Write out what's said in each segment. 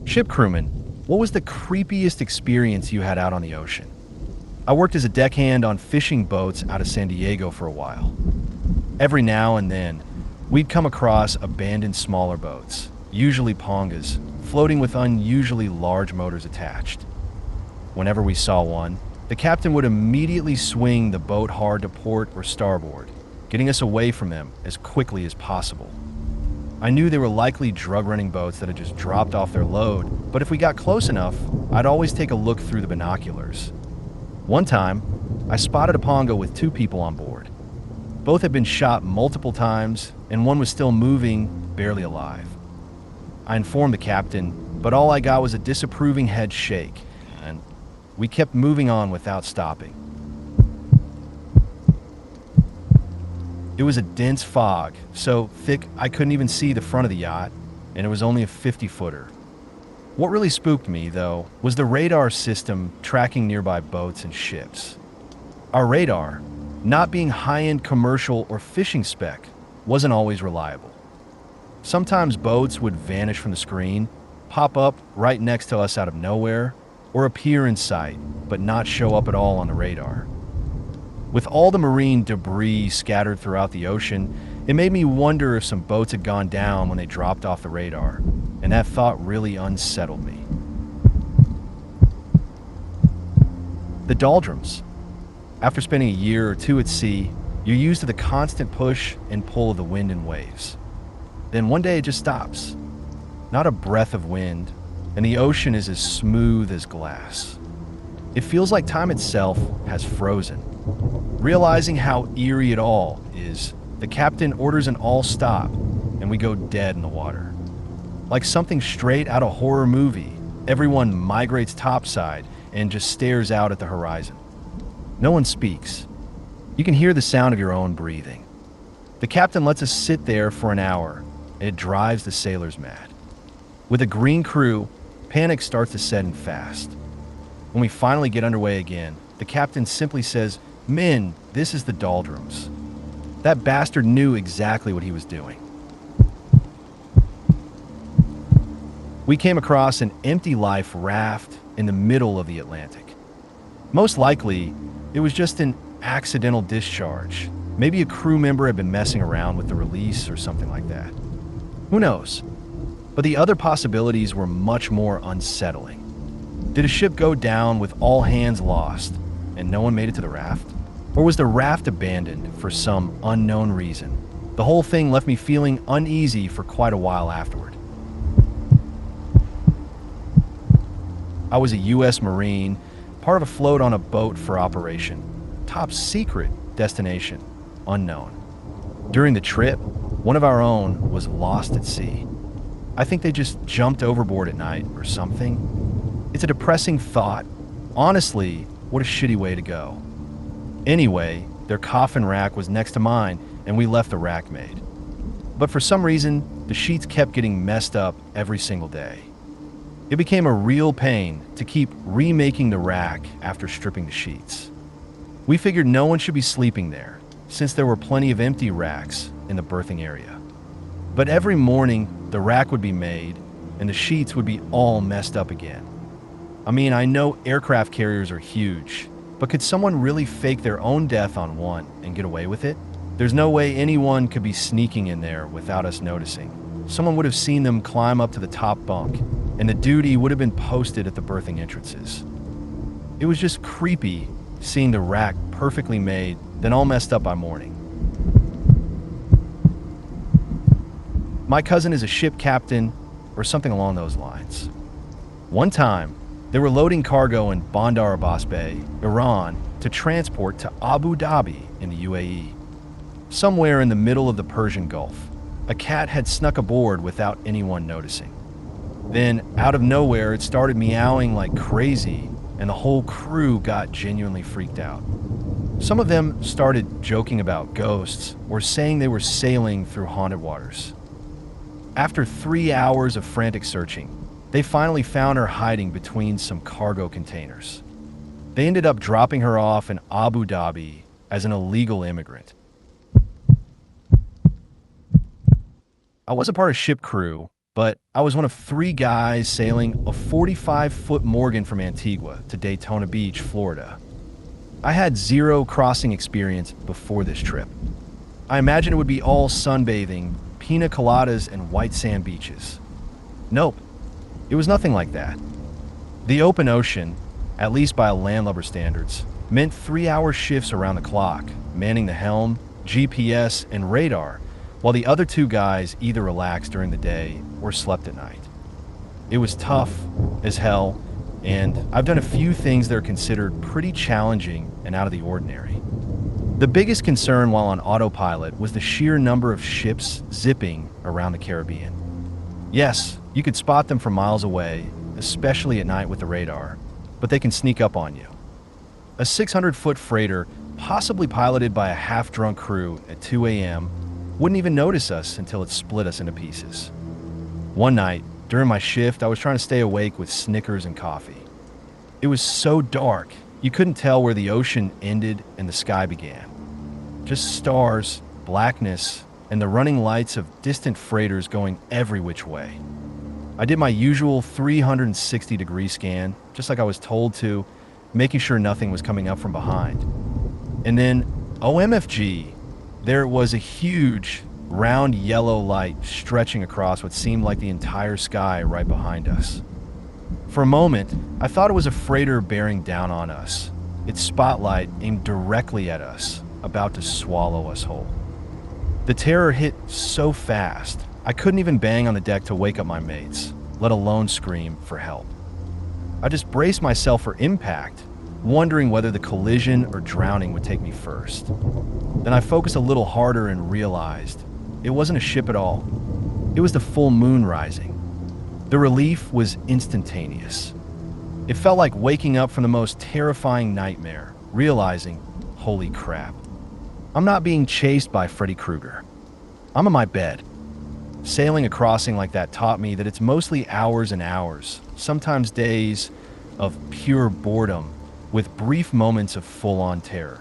Ship crewman, what was the creepiest experience you had out on the ocean? I worked as a deckhand on fishing boats out of San Diego for a while. Every now and then, we'd come across abandoned smaller boats, usually pongas, floating with unusually large motors attached. Whenever we saw one, the captain would immediately swing the boat hard to port or starboard, getting us away from them as quickly as possible. I knew they were likely drug-running boats that had just dropped off their load, but if we got close enough, I'd always take a look through the binoculars. One time, I spotted a ponga with two people on board. Both had been shot multiple times, and one was still moving, barely alive. I informed the captain, but all I got was a disapproving head shake, and we kept moving on without stopping. It was a dense fog, so thick I couldn't even see the front of the yacht, and it was only a 50-footer. What really spooked me, though, was the radar system tracking nearby boats and ships. Our radar, not being high-end commercial or fishing spec, wasn't always reliable. Sometimes boats would vanish from the screen, pop up right next to us out of nowhere, or appear in sight, but not show up at all on the radar. With all the marine debris scattered throughout the ocean, it made me wonder if some boats had gone down when they dropped off the radar, and that thought really unsettled me. The doldrums. After spending a year or two at sea, you're used to the constant push and pull of the wind and waves. Then one day it just stops. Not a breath of wind, and the ocean is as smooth as glass. It feels like time itself has frozen. Realizing how eerie it all is, the captain orders an all-stop, and we go dead in the water. Like something straight out of a horror movie, everyone migrates topside and just stares out at the horizon. No one speaks. You can hear the sound of your own breathing. The captain lets us sit there for an hour, and it drives the sailors mad. With a green crew, panic starts to set in fast. When we finally get underway again, the captain simply says, "Men, this is the doldrums." That bastard knew exactly what he was doing. We came across an empty life raft in the middle of the Atlantic. Most likely, it was just an accidental discharge. Maybe a crew member had been messing around with the release or something like that. Who knows? But the other possibilities were much more unsettling. Did a ship go down with all hands lost and no one made it to the raft? Or was the raft abandoned for some unknown reason? The whole thing left me feeling uneasy for quite a while afterward. I was a U.S. Marine, part of a float on a boat for operation. Top secret destination, unknown. During the trip, one of our own was lost at sea. I think they just jumped overboard at night or something. It's a depressing thought. Honestly, what a shitty way to go. Anyway, their coffin rack was next to mine, and we left the rack made. But for some reason, the sheets kept getting messed up every single day. It became a real pain to keep remaking the rack after stripping the sheets. We figured no one should be sleeping there, since there were plenty of empty racks in the berthing area. But every morning, the rack would be made, and the sheets would be all messed up again. I mean, I know aircraft carriers are huge, but could someone really fake their own death on one and get away with it? There's no way anyone could be sneaking in there without us noticing. Someone would have seen them climb up to the top bunk, and the duty would have been posted at the berthing entrances. It was just creepy seeing the rack perfectly made, then all messed up by morning. My cousin is a ship captain or something along those lines. One time, they were loading cargo in Bandar Abbas Bay, Iran, to transport to Abu Dhabi in the UAE. Somewhere in the middle of the Persian Gulf, a cat had snuck aboard without anyone noticing. Then, out of nowhere, it started meowing like crazy, and the whole crew got genuinely freaked out. Some of them started joking about ghosts or saying they were sailing through haunted waters. After 3 hours of frantic searching, they finally found her hiding between some cargo containers. They ended up dropping her off in Abu Dhabi as an illegal immigrant. I wasn't part of ship crew, but I was one of 3 guys sailing a 45-foot Morgan from Antigua to Daytona Beach, Florida. I had 0 crossing experience before this trip. I imagined it would be all sunbathing, pina coladas, and white sand beaches. Nope, it was nothing like that. The open ocean, at least by landlubber standards, meant 3-hour shifts around the clock, manning the helm, GPS, and radar, while the other 2 guys either relaxed during the day or slept at night. It was tough as hell, and I've done a few things that are considered pretty challenging and out of the ordinary. The biggest concern while on autopilot was the sheer number of ships zipping around the Caribbean. Yes, you could spot them from miles away, especially at night with the radar, but they can sneak up on you. A 600-foot freighter, possibly piloted by a half-drunk crew at 2 a.m., wouldn't even notice us until it split us into pieces. One night, during my shift, I was trying to stay awake with Snickers and coffee. It was so dark, you couldn't tell where the ocean ended and the sky began. Just stars, blackness, and the running lights of distant freighters going every which way. I did my usual 360-degree scan, just like I was told to, making sure nothing was coming up from behind. And then, OMFG, there was a huge, round yellow light stretching across what seemed like the entire sky right behind us. For a moment, I thought it was a freighter bearing down on us, its spotlight aimed directly at us, about to swallow us whole. The terror hit so fast, I couldn't even bang on the deck to wake up my mates, let alone scream for help. I just braced myself for impact, wondering whether the collision or drowning would take me first. Then I focused a little harder and realized it wasn't a ship at all. It was the full moon rising. The relief was instantaneous. It felt like waking up from the most terrifying nightmare, realizing, holy crap, I'm not being chased by Freddy Krueger. I'm in my bed. Sailing a crossing like that taught me that it's mostly hours and hours, sometimes days, of pure boredom with brief moments of full-on terror.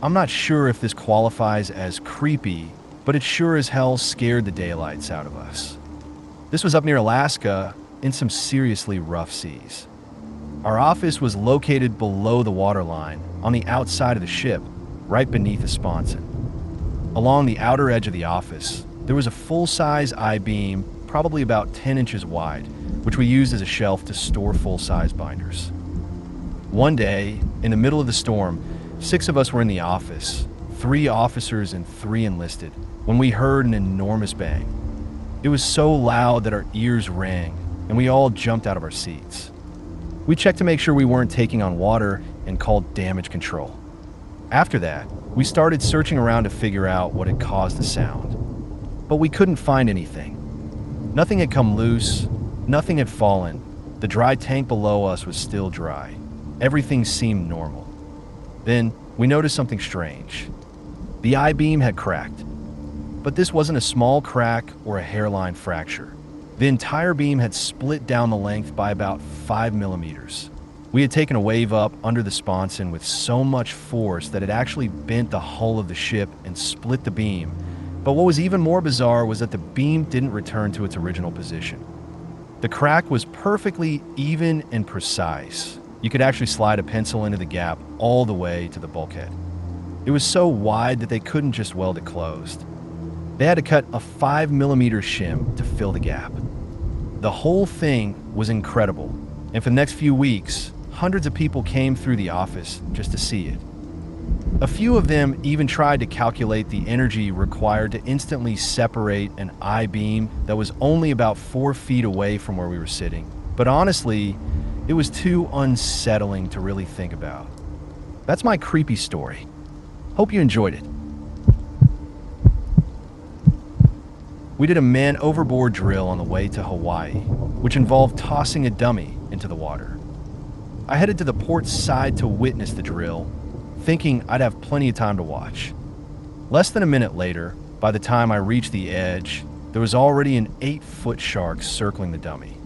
I'm not sure if this qualifies as creepy, but it sure as hell scared the daylights out of us. This was up near Alaska in some seriously rough seas. Our office was located below the waterline, on the outside of the ship, right beneath the sponson. Along the outer edge of the office, there was a full-size I-beam, probably about 10 inches wide, which we used as a shelf to store full-size binders. One day, in the middle of the storm, 6 of us were in the office, 3 officers and 3 enlisted, when we heard an enormous bang. It was so loud that our ears rang, and we all jumped out of our seats. We checked to make sure we weren't taking on water and called damage control. After that, we started searching around to figure out what had caused the sound. But we couldn't find anything. Nothing had come loose, nothing had fallen. The dry tank below us was still dry. Everything seemed normal. Then, we noticed something strange. The I-beam had cracked. But this wasn't a small crack or a hairline fracture. The entire beam had split down the length by about 5 millimeters. We had taken a wave up under the sponson with so much force that it actually bent the hull of the ship and split the beam. But what was even more bizarre was that the beam didn't return to its original position. The crack was perfectly even and precise. You could actually slide a pencil into the gap all the way to the bulkhead. It was so wide that they couldn't just weld it closed. They had to cut a 5 millimeter shim to fill the gap. The whole thing was incredible, and for the next few weeks, hundreds of people came through the office just to see it. A few of them even tried to calculate the energy required to instantly separate an I-beam that was only about 4 feet away from where we were sitting. But honestly, it was too unsettling to really think about. That's my creepy story. Hope you enjoyed it. We did a man overboard drill on the way to Hawaii, which involved tossing a dummy into the water. I headed to the port side to witness the drill, thinking I'd have plenty of time to watch. Less than a minute later, by the time I reached the edge, there was already an 8-foot shark circling the dummy.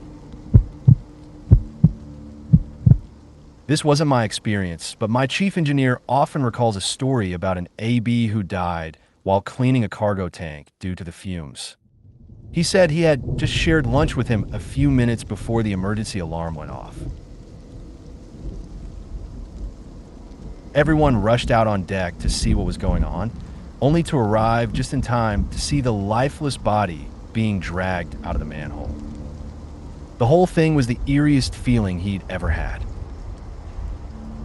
This wasn't my experience, but my chief engineer often recalls a story about an AB who died while cleaning a cargo tank due to the fumes. He said he had just shared lunch with him a few minutes before the emergency alarm went off. Everyone rushed out on deck to see what was going on, only to arrive just in time to see the lifeless body being dragged out of the manhole. The whole thing was the eeriest feeling he'd ever had.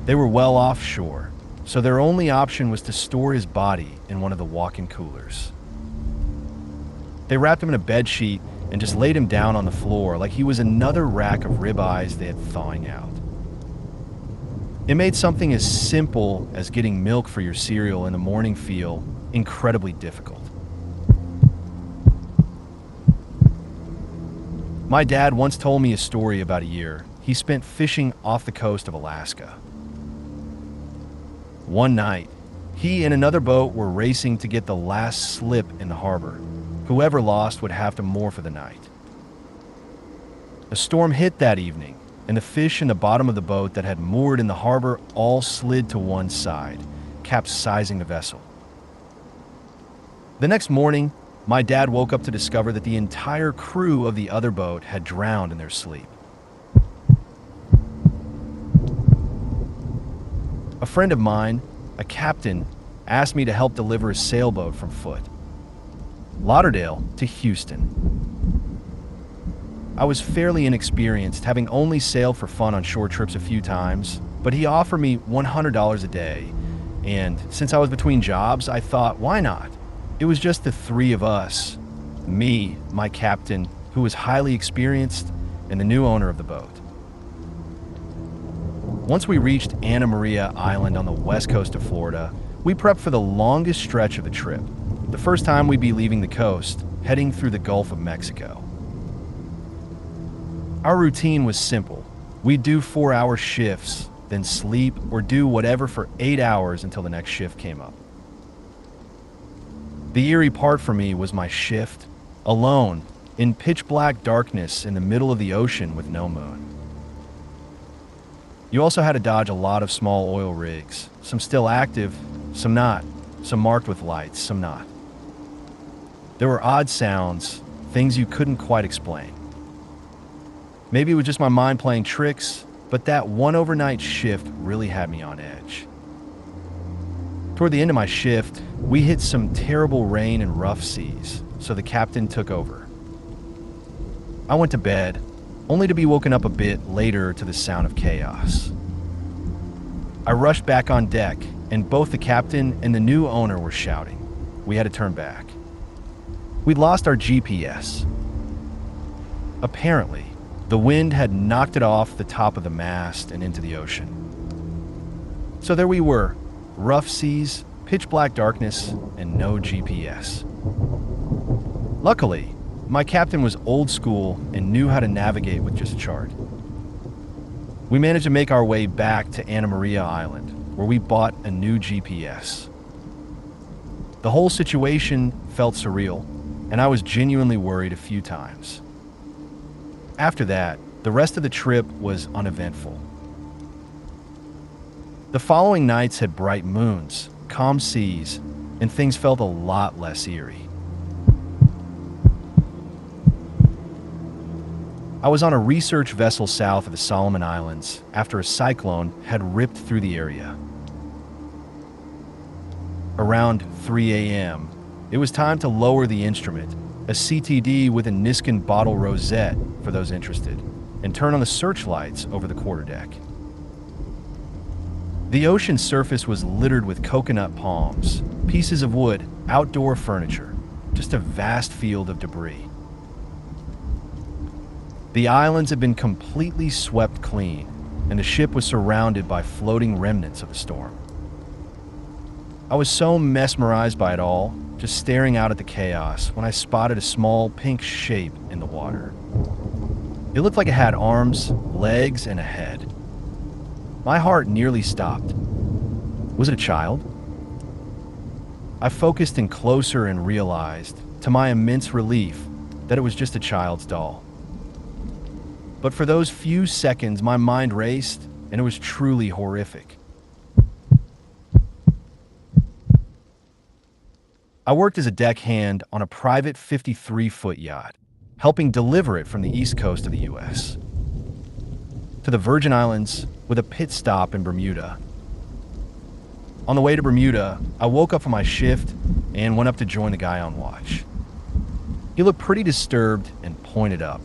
They were well offshore, so their only option was to store his body in one of the walk-in coolers. They wrapped him in a bed sheet and just laid him down on the floor like he was another rack of ribeyes they had thawing out. It made something as simple as getting milk for your cereal in the morning feel incredibly difficult. My dad once told me a story about a year he spent fishing off the coast of Alaska. One night, he and another boat were racing to get the last slip in the harbor. Whoever lost would have to moor for the night. A storm hit that evening, and the fish in the bottom of the boat that had moored in the harbor all slid to one side, capsizing the vessel. The next morning, my dad woke up to discover that the entire crew of the other boat had drowned in their sleep. A friend of mine, a captain, asked me to help deliver a sailboat from Foot, Lauderdale to Houston. I was fairly inexperienced, having only sailed for fun on short trips a few times, but he offered me $100 a day, and since I was between jobs, I thought, why not? It was just the three of us, me, my captain, who was highly experienced, and the new owner of the boat. Once we reached Anna Maria Island on the west coast of Florida, we prepped for the longest stretch of the trip, the first time we'd be leaving the coast, heading through the Gulf of Mexico. Our routine was simple. We'd do 4-hour shifts, then sleep or do whatever for 8 hours until the next shift came up. The eerie part for me was my shift, alone, in pitch black darkness in the middle of the ocean with no moon. You also had to dodge a lot of small oil rigs, some still active, some not, some marked with lights, some not. There were odd sounds, things you couldn't quite explain. Maybe it was just my mind playing tricks, but that one overnight shift really had me on edge. Toward the end of my shift, we hit some terrible rain and rough seas, so the captain took over. I went to bed, only to be woken up a bit later to the sound of chaos. I rushed back on deck, and both the captain and the new owner were shouting. We had to turn back. We'd lost our GPS. Apparently, the wind had knocked it off the top of the mast and into the ocean. So there we were, rough seas, pitch black darkness, and no GPS. Luckily, my captain was old school and knew how to navigate with just a chart. We managed to make our way back to Anna Maria Island, where we bought a new GPS. The whole situation felt surreal, and I was genuinely worried a few times. After that, the rest of the trip was uneventful. The following nights had bright moons, calm seas, and things felt a lot less eerie. I was on a research vessel south of the Solomon Islands after a cyclone had ripped through the area. Around 3 a.m., it was time to lower the instrument, a CTD with a Niskin bottle rosette for those interested, and turn on the searchlights over the quarterdeck. The ocean surface was littered with coconut palms, pieces of wood, outdoor furniture, just a vast field of debris. The islands had been completely swept clean, and the ship was surrounded by floating remnants of the storm. I was so mesmerized by it all, just staring out at the chaos, when I spotted a small pink shape in the water. It looked like it had arms, legs, and a head. My heart nearly stopped. Was it a child? I focused in closer and realized, to my immense relief, that it was just a child's doll. But for those few seconds, my mind raced, and it was truly horrific. I worked as a deckhand on a private 53-foot yacht, helping deliver it from the east coast of the U.S. to the Virgin Islands with a pit stop in Bermuda. On the way to Bermuda, I woke up from my shift and went up to join the guy on watch. He looked pretty disturbed and pointed up.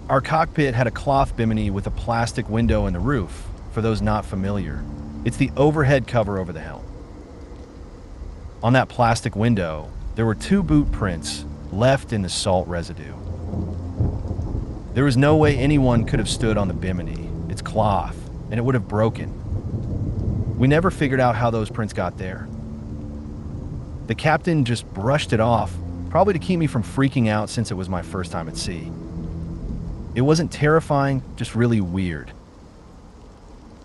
Our cockpit had a cloth bimini with a plastic window in the roof. For those not familiar, it's the overhead cover over the helm. On that plastic window, there were 2 boot prints left in the salt residue. There was no way anyone could have stood on the bimini. It's cloth, and it would have broken. We never figured out how those prints got there. The captain just brushed it off, probably to keep me from freaking out since it was my first time at sea. It wasn't terrifying, just really weird.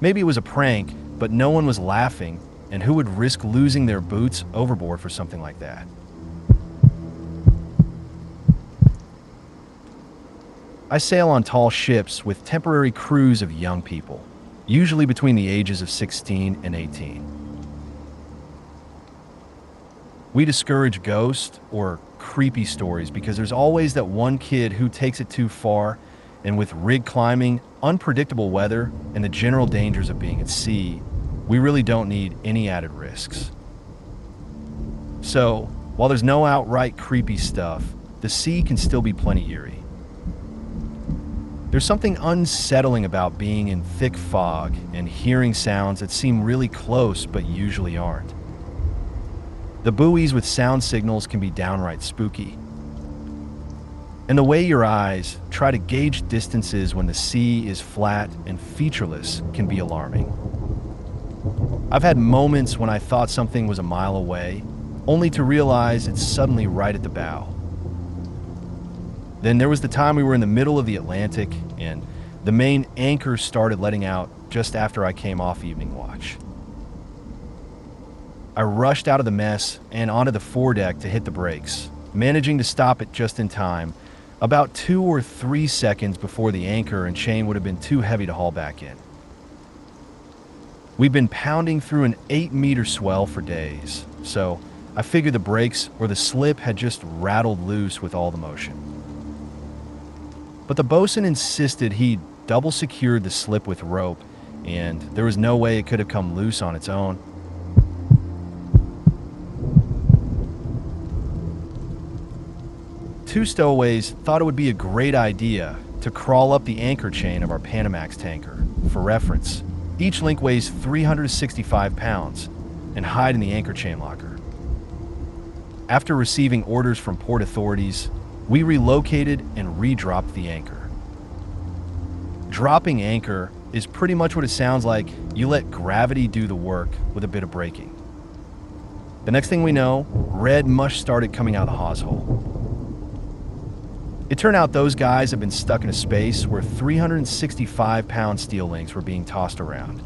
Maybe it was a prank, but no one was laughing, and who would risk losing their boots overboard for something like that? I sail on tall ships with temporary crews of young people, usually between the ages of 16 and 18. We discourage ghost or creepy stories because there's always that one kid who takes it too far, and with rig climbing, unpredictable weather, and the general dangers of being at sea, we really don't need any added risks. So, while there's no outright creepy stuff, the sea can still be plenty eerie. There's something unsettling about being in thick fog and hearing sounds that seem really close but usually aren't. The buoys with sound signals can be downright spooky. And the way your eyes try to gauge distances when the sea is flat and featureless can be alarming. I've had moments when I thought something was a mile away, only to realize it's suddenly right at the bow. Then there was the time we were in the middle of the Atlantic and the main anchor started letting out just after I came off evening watch. I rushed out of the mess and onto the foredeck to hit the brakes, managing to stop it just in time, about 2 or 3 seconds before the anchor and chain would have been too heavy to haul back in. We've been pounding through an 8-meter swell for days, so I figured the brakes or the slip had just rattled loose with all the motion. But the bosun insisted he'd double secured the slip with rope, and there was no way it could have come loose on its own. Two stowaways thought it would be a great idea to crawl up the anchor chain of our Panamax tanker. For reference, each link weighs 365 pounds and hide in the anchor chain locker. After receiving orders from port authorities, we relocated and redropped the anchor. Dropping anchor is pretty much what it sounds like. You let gravity do the work with a bit of braking. The next thing we know, red mush started coming out of the hawse hole. It turned out those guys had been stuck in a space where 365-pound steel links were being tossed around.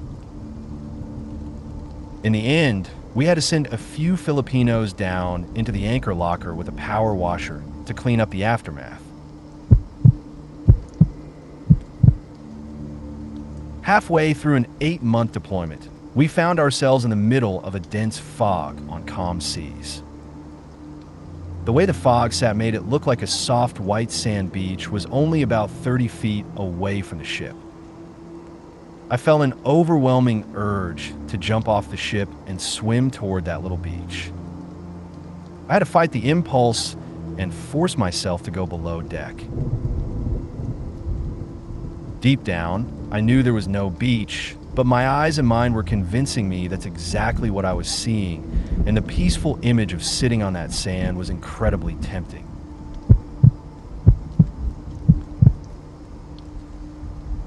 In the end, we had to send a few Filipinos down into the anchor locker with a power washer to clean up the aftermath. Halfway through an 8-month deployment, we found ourselves in the middle of a dense fog on calm seas. The way the fog sat made it look like a soft white sand beach was only about 30 feet away from the ship. I felt an overwhelming urge to jump off the ship and swim toward that little beach. I had to fight the impulse and force myself to go below deck. Deep down, I knew there was no beach, but my eyes and mind were convincing me that's exactly what I was seeing, and the peaceful image of sitting on that sand was incredibly tempting.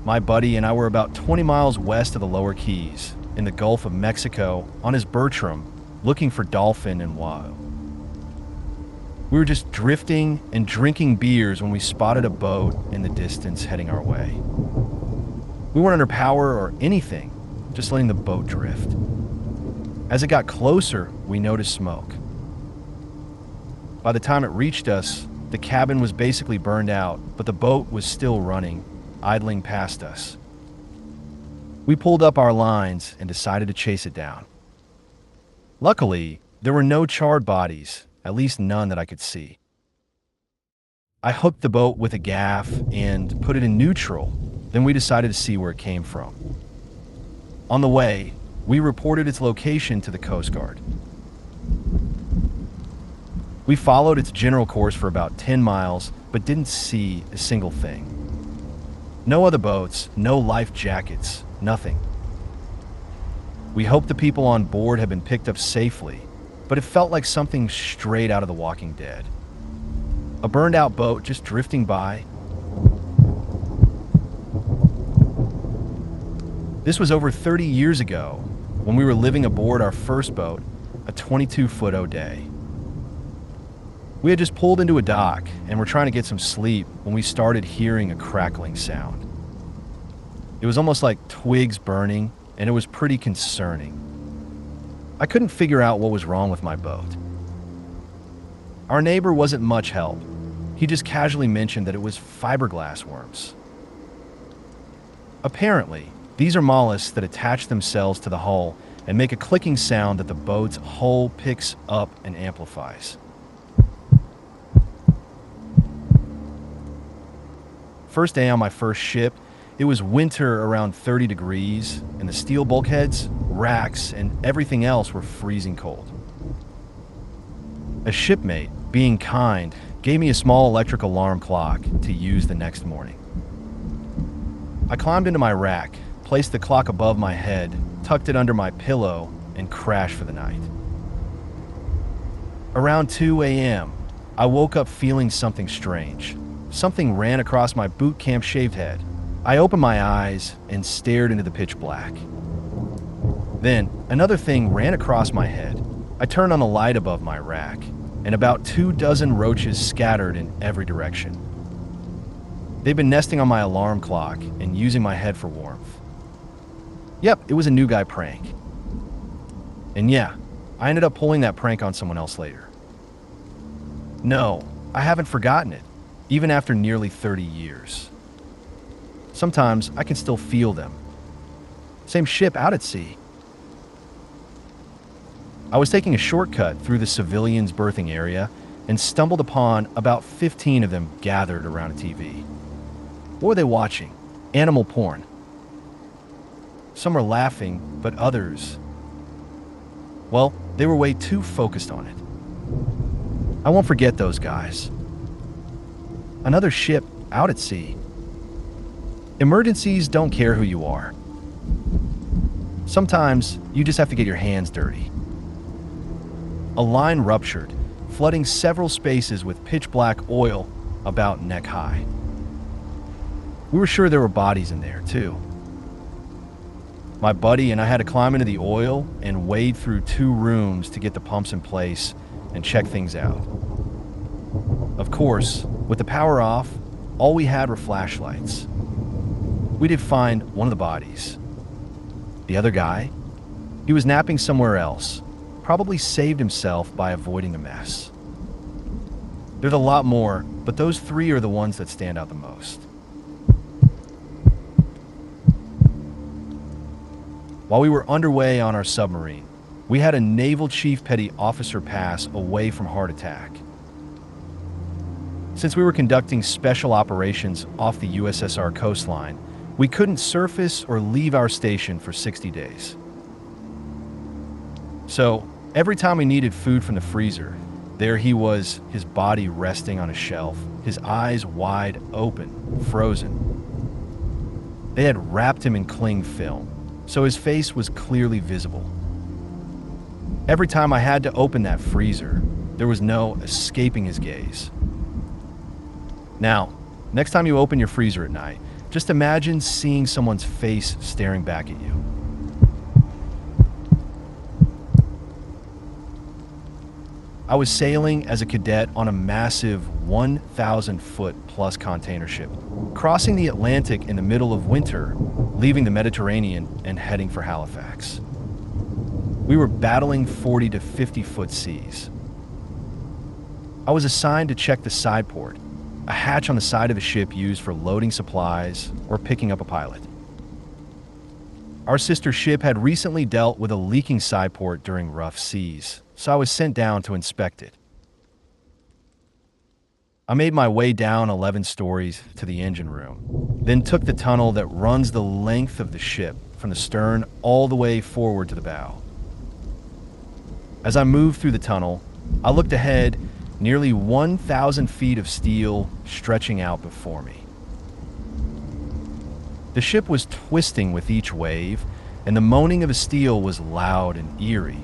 My buddy and I were about 20 miles west of the Lower Keys, in the Gulf of Mexico, on his Bertram, looking for dolphin and wahoo. We were just drifting and drinking beers when we spotted a boat in the distance heading our way. We weren't under power or anything, just letting the boat drift. As it got closer, we noticed smoke. By the time it reached us, the cabin was basically burned out, but the boat was still running, idling past us. We pulled up our lines and decided to chase it down. Luckily, There were no charred bodies, at least none that I could see. I hooked the boat with a gaff and put it in neutral. Then we decided to see where it came from. On the way, we reported its location to the Coast Guard. We followed its general course for about 10 miles, but didn't see a single thing. No other boats, no life jackets, nothing. We hoped the people on board had been picked up safely, but it felt like something straight out of The Walking Dead. A burned-out boat just drifting by. This was over 30 years ago, when we were living aboard our first boat, a 22-foot O'Day. We had just pulled into a dock and were trying to get some sleep when we started hearing a crackling sound. It was almost like twigs burning, and it was pretty concerning. I couldn't figure out what was wrong with my boat. Our neighbor wasn't much help. He just casually mentioned that it was fiberglass worms. Apparently, these are mollusks that attach themselves to the hull and make a clicking sound that the boat's hull picks up and amplifies. First day on my first ship, it was winter around 30 degrees, and the steel bulkheads, racks, and everything else were freezing cold. A shipmate, being kind, gave me a small electric alarm clock to use the next morning. I climbed into my rack, placed the clock above my head, tucked it under my pillow, and crashed for the night. Around 2 a.m., I woke up feeling something strange. Something ran across my boot camp shaved head. I opened my eyes and stared into the pitch black. Then, another thing ran across my head. I turned on the light above my rack, and about 24 roaches scattered in every direction. They'd been nesting on my alarm clock and using my head for warmth. Yep, it was a new guy prank. And yeah, I ended up pulling that prank on someone else later. No, I haven't forgotten it, even after nearly 30 years. Sometimes I can still feel them. Same ship out at sea. I was taking a shortcut through the civilians' berthing area and stumbled upon about 15 of them gathered around a TV. What were they watching? Animal porn. Some were laughing, but others, well, they were way too focused on it. I won't forget those guys. Another ship out at sea. Emergencies don't care who you are. Sometimes you just have to get your hands dirty. A line ruptured, flooding several spaces with pitch black oil about neck high. We were sure there were bodies in there, too. My buddy and I had to climb into the oil and wade through 2 rooms to get the pumps in place and check things out. Of course, with the power off, all we had were flashlights. We did find one of the bodies. The other guy, he was napping somewhere else, probably saved himself by avoiding the mess. There's a lot more, but those 3 are the ones that stand out the most. While we were underway on our submarine, we had a Naval Chief Petty Officer pass away from heart attack. Since we were conducting special operations off the USSR coastline, we couldn't surface or leave our station for 60 days. So, every time we needed food from the freezer, there he was, his body resting on a shelf, his eyes wide open, frozen. They had wrapped him in cling film, so his face was clearly visible. Every time I had to open that freezer, there was no escaping his gaze. Now, next time you open your freezer at night, just imagine seeing someone's face staring back at you. I was sailing as a cadet on a massive 1,000-foot-plus container ship, crossing the Atlantic in the middle of winter, leaving the Mediterranean and heading for Halifax. We were battling 40 to 50-foot seas. I was assigned to check the side port, a hatch on the side of the ship used for loading supplies or picking up a pilot. Our sister ship had recently dealt with a leaking side port during rough seas, so I was sent down to inspect it. I made my way down 11 stories to the engine room, then took the tunnel that runs the length of the ship from the stern all the way forward to the bow. As I moved through the tunnel, I looked ahead, nearly 1,000 feet of steel stretching out before me. The ship was twisting with each wave, and the moaning of the steel was loud and eerie,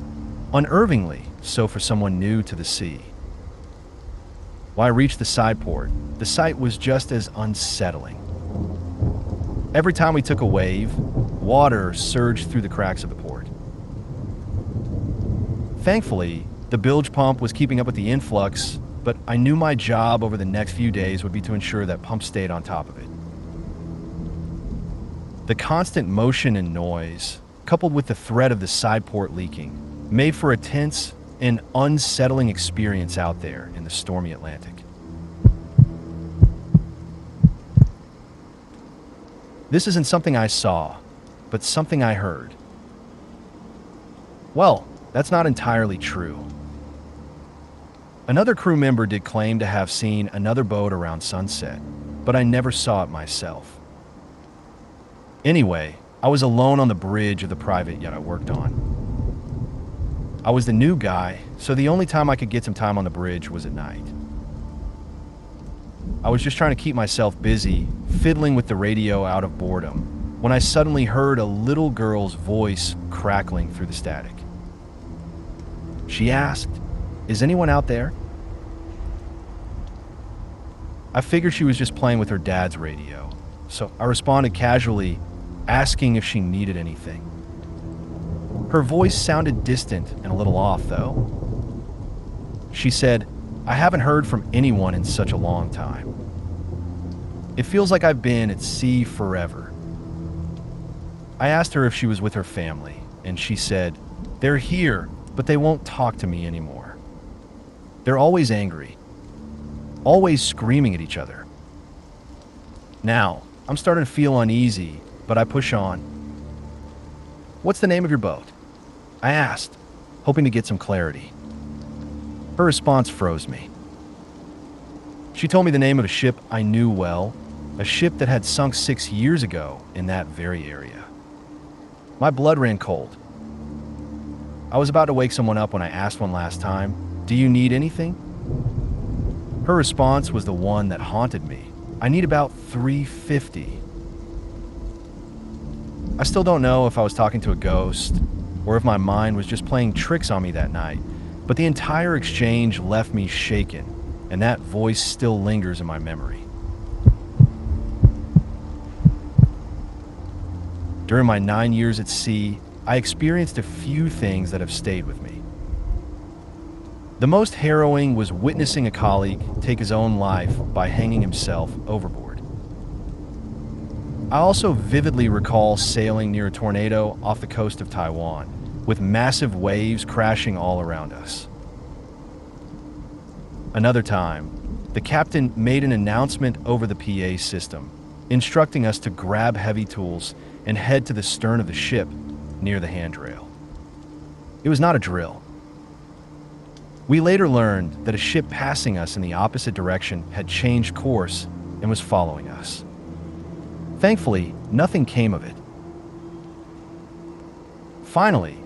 unnervingly so for someone new to the sea. When I reached the side port, the sight was just as unsettling. Every time we took a wave, water surged through the cracks of the port. Thankfully, the bilge pump was keeping up with the influx, but I knew my job over the next few days would be to ensure that pump stayed on top of it. The constant motion and noise, coupled with the threat of the side port leaking, made for a tense and unsettling experience out there in the stormy Atlantic. This isn't something I saw, but something I heard. Well, that's not entirely true. Another crew member did claim to have seen another boat around sunset, but I never saw it myself. Anyway, I was alone on the bridge of the private yacht I worked on. I was the new guy, so the only time I could get some time on the bridge was at night. I was just trying to keep myself busy, fiddling with the radio out of boredom, when I suddenly heard a little girl's voice crackling through the static. She asked, "Is anyone out there?" I figured she was just playing with her dad's radio, so I responded casually, asking if she needed anything. Her voice sounded distant and a little off, though. She said, "I haven't heard from anyone in such a long time. It feels like I've been at sea forever." I asked her if she was with her family, and she said, "They're here, but they won't talk to me anymore. They're always angry, always screaming at each other." Now, I'm starting to feel uneasy, but I push on. "What's the name of your boat?" I asked, hoping to get some clarity. Her response froze me. She told me the name of a ship I knew well, a ship that had sunk 6 years ago in that very area. My blood ran cold. I was about to wake someone up when I asked one last time, "Do you need anything?" Her response was the one that haunted me. "I need about $350. I still don't know if I was talking to a ghost or if my mind was just playing tricks on me that night, but the entire exchange left me shaken, and that voice still lingers in my memory. During my 9 years at sea, I experienced a few things that have stayed with me. The most harrowing was witnessing a colleague take his own life by hanging himself overboard. I also vividly recall sailing near a tornado off the coast of Taiwan, with massive waves crashing all around us. Another time, the captain made an announcement over the PA system, instructing us to grab heavy tools and head to the stern of the ship near the handrail. It was not a drill. We later learned that a ship passing us in the opposite direction had changed course and was following us. Thankfully, nothing came of it. Finally,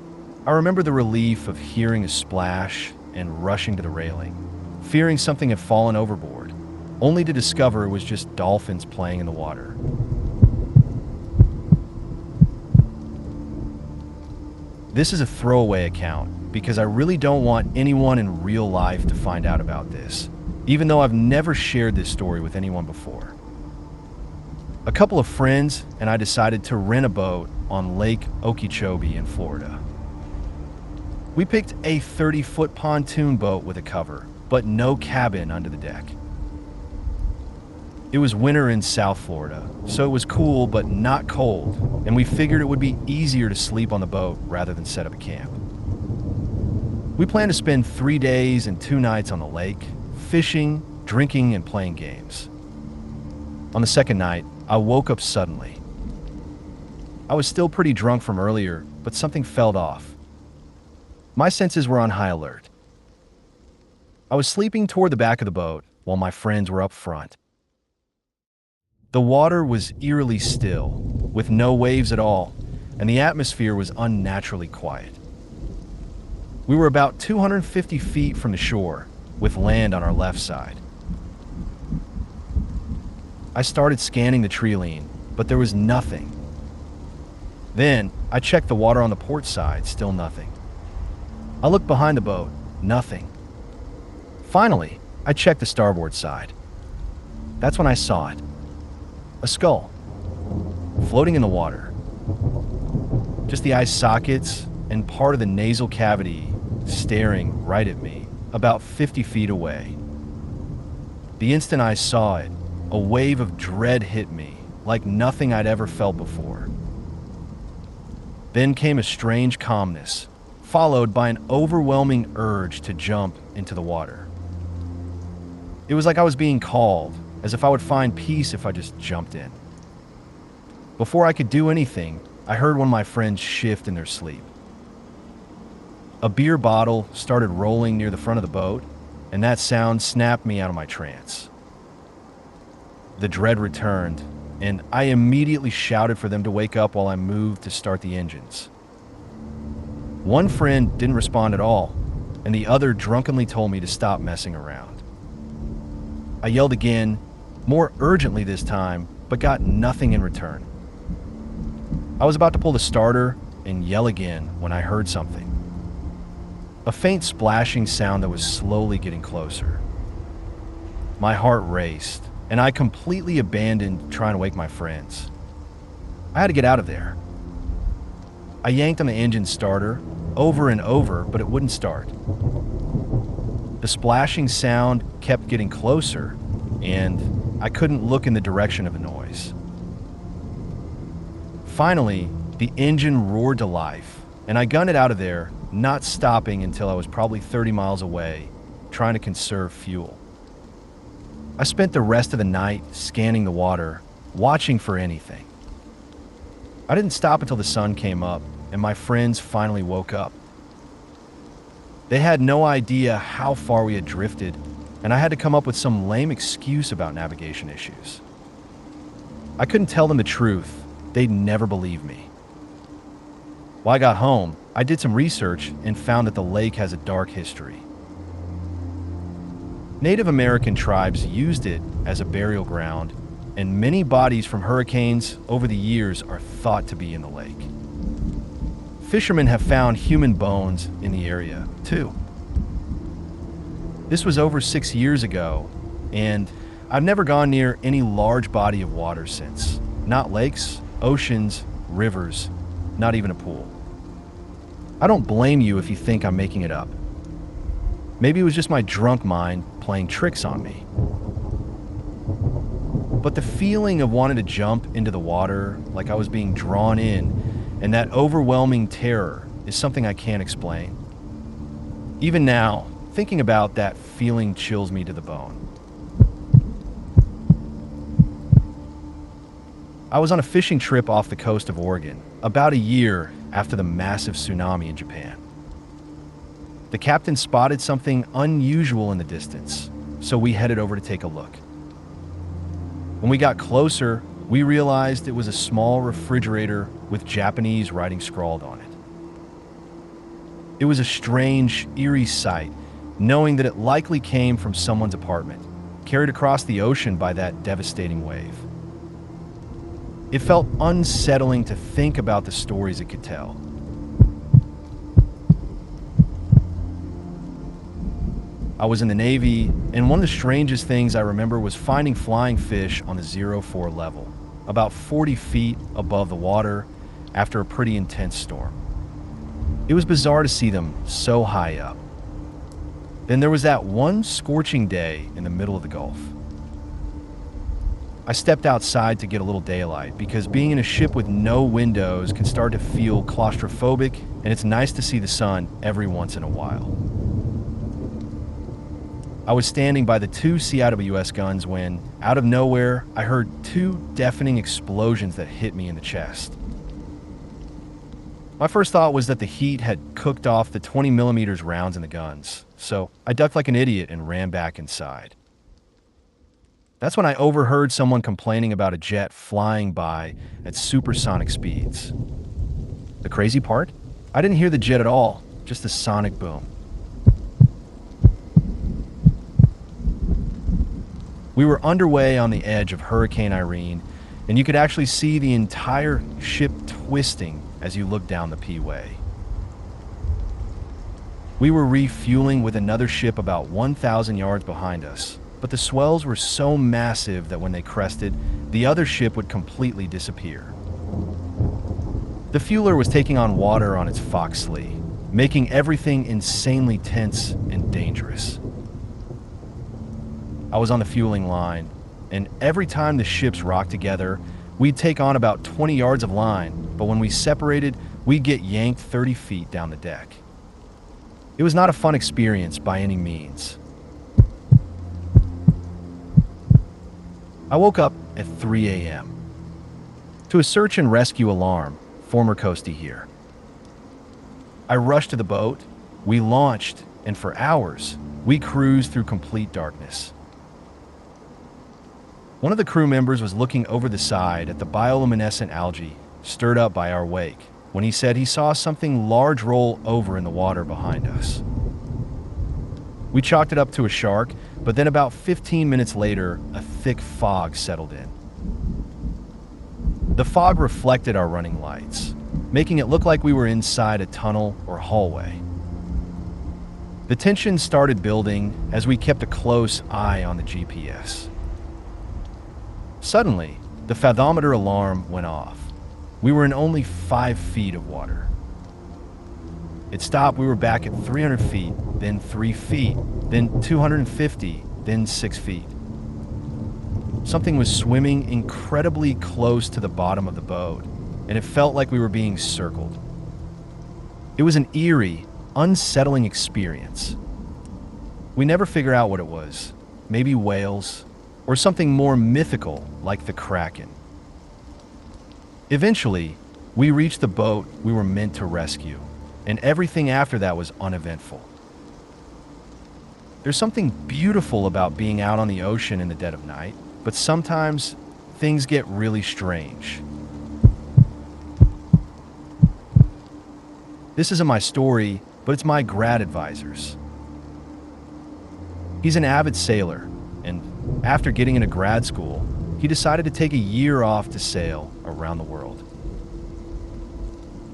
I remember the relief of hearing a splash and rushing to the railing, fearing something had fallen overboard, only to discover it was just dolphins playing in the water. This is a throwaway account because I really don't want anyone in real life to find out about this, even though I've never shared this story with anyone before. A couple of friends and I decided to rent a boat on Lake Okeechobee in Florida. We picked a 30-foot pontoon boat with a cover, but no cabin under the deck. It was winter in South Florida, so it was cool but not cold, and we figured it would be easier to sleep on the boat rather than set up a camp. We planned to spend 3 days and 2 nights on the lake, fishing, drinking, and playing games. On the second night, I woke up suddenly. I was still pretty drunk from earlier, but something felt off. My senses were on high alert. I was sleeping toward the back of the boat while my friends were up front. The water was eerily still, with no waves at all, and the atmosphere was unnaturally quiet. We were about 250 feet from the shore, with land on our left side. I started scanning the treeline, but there was nothing. Then, I checked the water on the port side, still nothing. I looked behind the boat, nothing. Finally, I checked the starboard side. That's when I saw it. A skull, floating in the water. Just the eye sockets and part of the nasal cavity staring right at me, about 50 feet away. The instant I saw it, a wave of dread hit me, like nothing I'd ever felt before. Then came a strange calmness, followed by an overwhelming urge to jump into the water. It was like I was being called, as if I would find peace if I just jumped in. Before I could do anything, I heard one of my friends shift in their sleep. A beer bottle started rolling near the front of the boat, and that sound snapped me out of my trance. The dread returned, and I immediately shouted for them to wake up while I moved to start the engines. One friend didn't respond at all, and the other drunkenly told me to stop messing around. I yelled again, more urgently this time, but got nothing in return. I was about to pull the starter and yell again when I heard something. A faint splashing sound that was slowly getting closer. My heart raced, and I completely abandoned trying to wake my friends. I had to get out of there. I yanked on the engine starter over and over, but it wouldn't start. The splashing sound kept getting closer, and I couldn't look in the direction of the noise. Finally, the engine roared to life, and I gunned it out of there, not stopping until I was probably 30 miles away, trying to conserve fuel. I spent the rest of the night scanning the water, watching for anything. I didn't stop until the sun came up, and my friends finally woke up. They had no idea how far we had drifted, and I had to come up with some lame excuse about navigation issues. I couldn't tell them the truth. They'd never believe me. While I got home, I did some research and found that the lake has a dark history. Native American tribes used it as a burial ground, and many bodies from hurricanes over the years are thought to be in the lake. Fishermen have found human bones in the area, too. This was over 6 years ago, and I've never gone near any large body of water since. Not lakes, oceans, rivers, not even a pool. I don't blame you if you think I'm making it up. Maybe it was just my drunk mind playing tricks on me. But the feeling of wanting to jump into the water like I was being drawn in, and that overwhelming terror is something I can't explain. Even now, thinking about that feeling chills me to the bone. I was on a fishing trip off the coast of Oregon, about a year after the massive tsunami in Japan. The captain spotted something unusual in the distance, so we headed over to take a look. When we got closer, we realized it was a small refrigerator with Japanese writing scrawled on it. It was a strange, eerie sight, knowing that it likely came from someone's apartment, carried across the ocean by that devastating wave. It felt unsettling to think about the stories it could tell. I was in the Navy, and one of the strangest things I remember was finding flying fish on the 04 level, about 40 feet above the water after a pretty intense storm. It was bizarre to see them so high up. Then there was that one scorching day in the middle of the Gulf. I stepped outside to get a little daylight because being in a ship with no windows can start to feel claustrophobic, and it's nice to see the sun every once in a while. I was standing by the 2 CIWS guns when, out of nowhere, I heard 2 deafening explosions that hit me in the chest. My first thought was that the heat had cooked off the 20 millimeters rounds in the guns, so I ducked like an idiot and ran back inside. That's when I overheard someone complaining about a jet flying by at supersonic speeds. The crazy part? I didn't hear the jet at all, just the sonic boom. We were underway on the edge of Hurricane Irene, and you could actually see the entire ship twisting as you looked down the P-way. We were refueling with another ship about 1,000 yards behind us, but the swells were so massive that when they crested, the other ship would completely disappear. The fueler was taking on water on its Fox Lee, making everything insanely tense and dangerous. I was on the fueling line, and every time the ships rocked together, we'd take on about 20 yards of line, but when we separated, we'd get yanked 30 feet down the deck. It was not a fun experience by any means. I woke up at 3 a.m. to a search and rescue alarm, former Coastie here. I rushed to the boat, we launched, and for hours, we cruised through complete darkness. One of the crew members was looking over the side at the bioluminescent algae stirred up by our wake when he said he saw something large roll over in the water behind us. We chalked it up to a shark, but then about 15 minutes later, a thick fog settled in. The fog reflected our running lights, making it look like we were inside a tunnel or hallway. The tension started building as we kept a close eye on the GPS. Suddenly, the fathometer alarm went off. We were in only 5 feet of water. It stopped, we were back at 300 feet, then 3 feet, then 250, then 6 feet. Something was swimming incredibly close to the bottom of the boat, and it felt like we were being circled. It was an eerie, unsettling experience. We never figured out what it was. Maybe whales, or something more mythical like the Kraken. Eventually, we reached the boat we were meant to rescue, and everything after that was uneventful. There's something beautiful about being out on the ocean in the dead of night, but sometimes things get really strange. This isn't my story, but it's my grad advisor's. He's an avid sailor, and after getting into grad school, he decided to take a year off to sail around the world.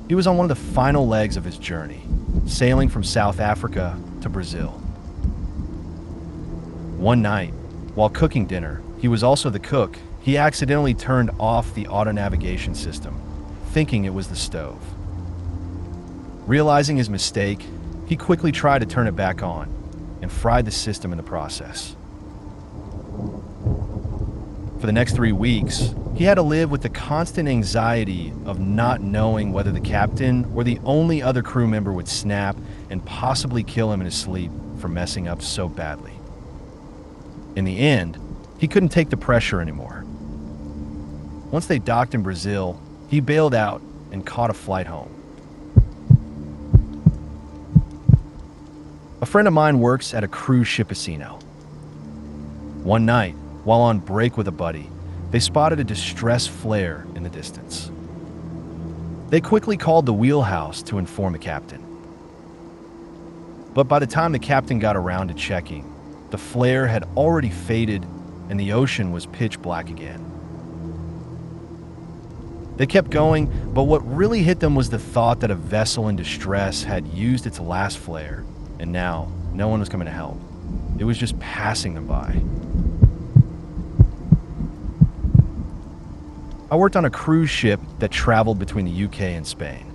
He was on one of the final legs of his journey, sailing from South Africa to Brazil. One night, while cooking dinner, he was also the cook, he accidentally turned off the auto navigation system, thinking it was the stove. Realizing his mistake, he quickly tried to turn it back on and fried the system in the process. For the next 3 weeks, he had to live with the constant anxiety of not knowing whether the captain or the only other crew member would snap and possibly kill him in his sleep for messing up so badly. In the end, he couldn't take the pressure anymore. Once they docked in Brazil, he bailed out and caught a flight home. A friend of mine works at a cruise ship casino. One night, while on break with a buddy, they spotted a distress flare in the distance. They quickly called the wheelhouse to inform the captain. But by the time the captain got around to checking, the flare had already faded and the ocean was pitch black again. They kept going, but what really hit them was the thought that a vessel in distress had used its last flare, and now no one was coming to help. It was just passing them by. I worked on a cruise ship that traveled between the UK and Spain.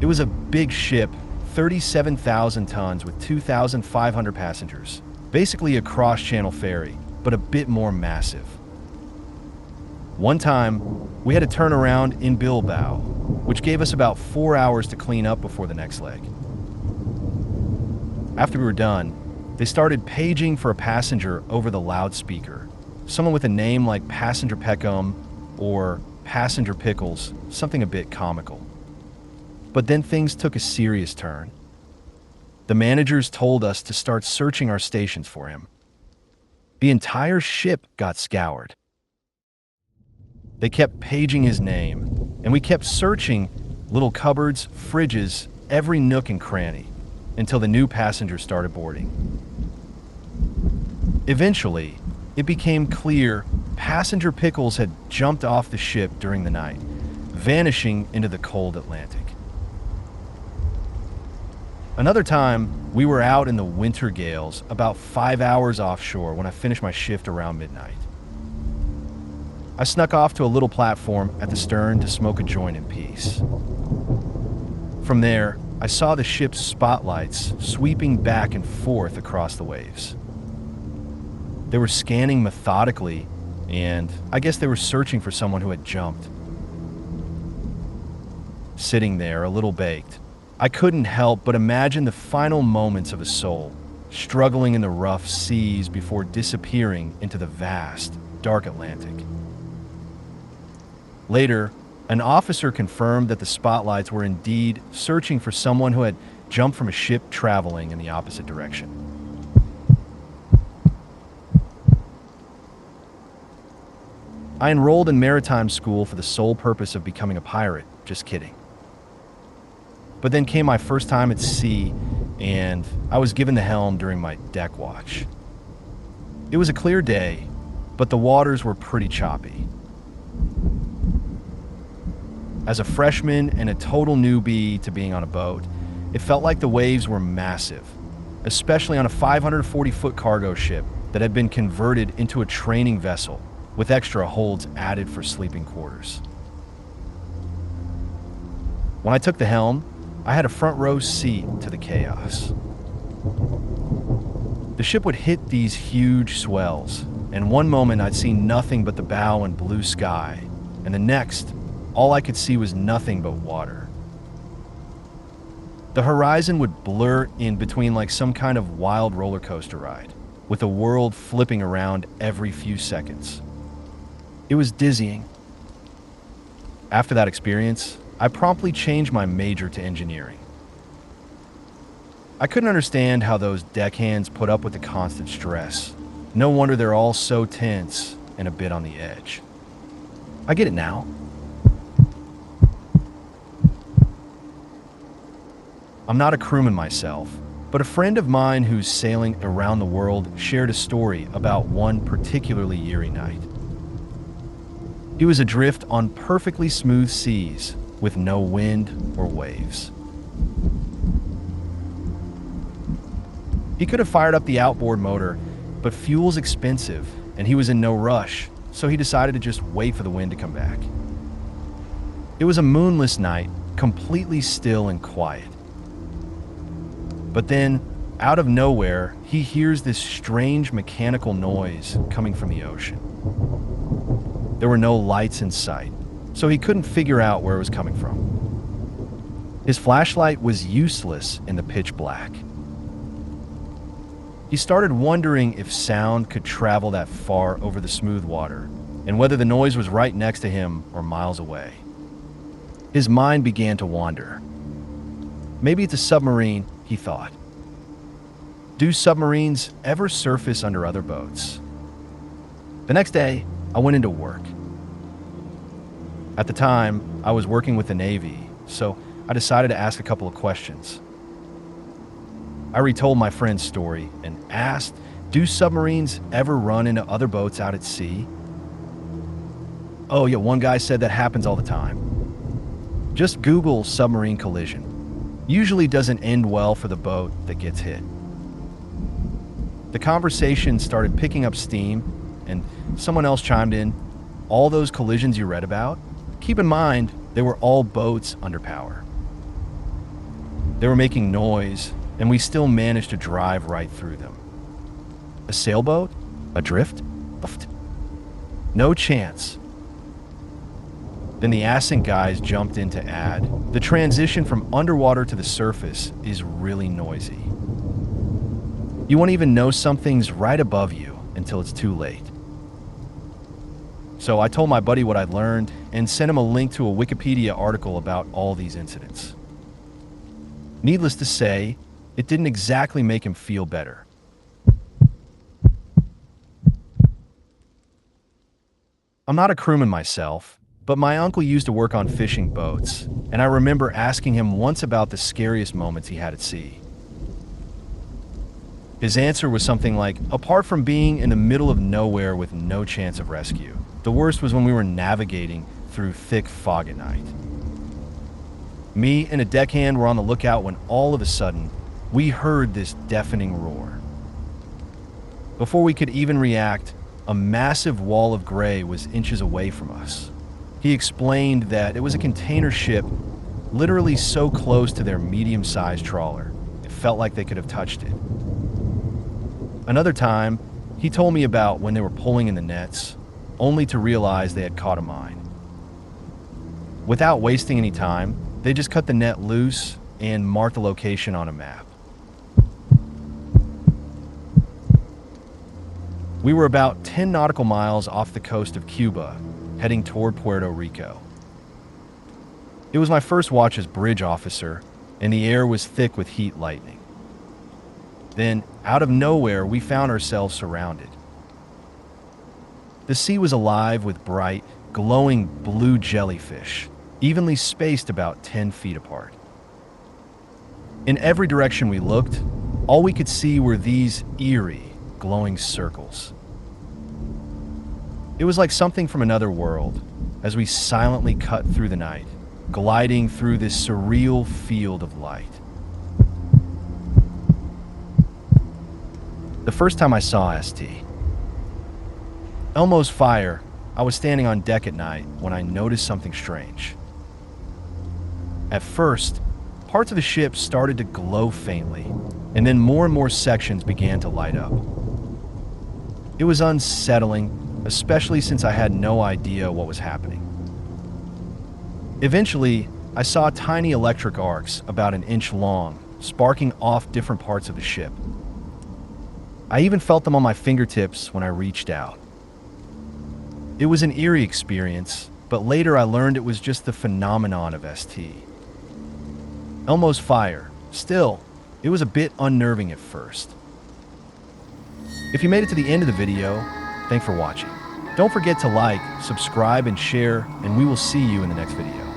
It was a big ship, 37,000 tons with 2,500 passengers, basically a cross-channel ferry, but a bit more massive. One time, we had to turn around in Bilbao, which gave us about 4 hours to clean up before the next leg. After we were done, they started paging for a passenger over the loudspeaker, someone with a name like Passenger Peckham or passenger pickles something a bit comical. But then things took a serious turn. The managers told us to start searching our stations for him. The entire ship got scoured. They kept paging his name, and we kept searching little cupboards, fridges, every nook and cranny, until the new passengers started boarding. Eventually, it became clear passenger Pickles had jumped off the ship during the night, vanishing into the cold Atlantic. Another time, we were out in the winter gales about 5 hours offshore when I finished my shift around midnight. I snuck off to a little platform at the stern to smoke a joint in peace. From there, I saw the ship's spotlights sweeping back and forth across the waves. They were scanning methodically, and I guess they were searching for someone who had jumped. Sitting there, a little baked, I couldn't help but imagine the final moments of a soul struggling in the rough seas before disappearing into the vast, dark Atlantic. Later, an officer confirmed that the spotlights were indeed searching for someone who had jumped from a ship traveling in the opposite direction. I enrolled in maritime school for the sole purpose of becoming a pirate. Just kidding. But then came my first time at sea, and I was given the helm during my deck watch. It was a clear day, but the waters were pretty choppy. As a freshman and a total newbie to being on a boat, it felt like the waves were massive, especially on a 540-foot cargo ship that had been converted into a training vessel with extra holds added for sleeping quarters. When I took the helm, I had a front row seat to the chaos. The ship would hit these huge swells, and one moment I'd see nothing but the bow and blue sky, and the next, all I could see was nothing but water. The horizon would blur in between like some kind of wild roller coaster ride, with the world flipping around every few seconds. It was dizzying. After that experience, I promptly changed my major to engineering. I couldn't understand how those deckhands put up with the constant stress. No wonder they're all so tense and a bit on the edge. I get it now. I'm not a crewman myself, but a friend of mine who's sailing around the world shared a story about one particularly eerie night. He was adrift on perfectly smooth seas with no wind or waves. He could have fired up the outboard motor, but fuel's expensive and he was in no rush, so he decided to just wait for the wind to come back. It was a moonless night, completely still and quiet. But then, out of nowhere, he hears this strange mechanical noise coming from the ocean. There were no lights in sight, so he couldn't figure out where it was coming from. His flashlight was useless in the pitch black. He started wondering if sound could travel that far over the smooth water, and whether the noise was right next to him or miles away. His mind began to wander. Maybe it's a submarine, he thought. Do submarines ever surface under other boats? The next day, I went into work. At the time, I was working with the Navy, so I decided to ask a couple of questions. I retold my friend's story and asked, do submarines ever run into other boats out at sea? Oh yeah, one guy said that happens all the time. Just Google submarine collision. Usually doesn't end well for the boat that gets hit. The conversation started picking up steam, and someone else chimed in, all those collisions you read about? Keep in mind, they were all boats under power. They were making noise, and we still managed to drive right through them. A sailboat? Adrift? No chance. Then the ascent guys jumped in to add, the transition from underwater to the surface is really noisy. You won't even know something's right above you until it's too late. So I told my buddy what I'd learned and sent him a link to a Wikipedia article about all these incidents. Needless to say, it didn't exactly make him feel better. I'm not a crewman myself, but my uncle used to work on fishing boats, and I remember asking him once about the scariest moments he had at sea. His answer was something like, apart from being in the middle of nowhere with no chance of rescue, the worst was when we were navigating through thick fog at night. Me and a deckhand were on the lookout when all of a sudden, we heard this deafening roar. Before we could even react, a massive wall of gray was inches away from us. He explained that it was a container ship literally so close to their medium-sized trawler, it felt like they could have touched it. Another time, he told me about when they were pulling in the nets, only to realize they had caught a mine. Without wasting any time, they just cut the net loose and marked the location on a map. We were about 10 nautical miles off the coast of Cuba, heading toward Puerto Rico. It was my first watch as bridge officer, and the air was thick with heat lightning. Then, out of nowhere, we found ourselves surrounded. The sea was alive with bright, glowing blue jellyfish, evenly spaced about 10 feet apart. In every direction we looked, all we could see were these eerie, glowing circles. It was like something from another world as we silently cut through the night, gliding through this surreal field of light. The first time I saw ST, Elmo's fire, I was standing on deck at night when I noticed something strange. At first, parts of the ship started to glow faintly, and then more and more sections began to light up. It was unsettling, especially since I had no idea what was happening. Eventually, I saw tiny electric arcs about an inch long, sparking off different parts of the ship. I even felt them on my fingertips when I reached out. It was an eerie experience, but later I learned it was just the phenomenon of ST. Elmo's fire. Still, it was a bit unnerving at first. If you made it to the end of the video, thanks for watching. Don't forget to like, subscribe, and share, and we will see you in the next video.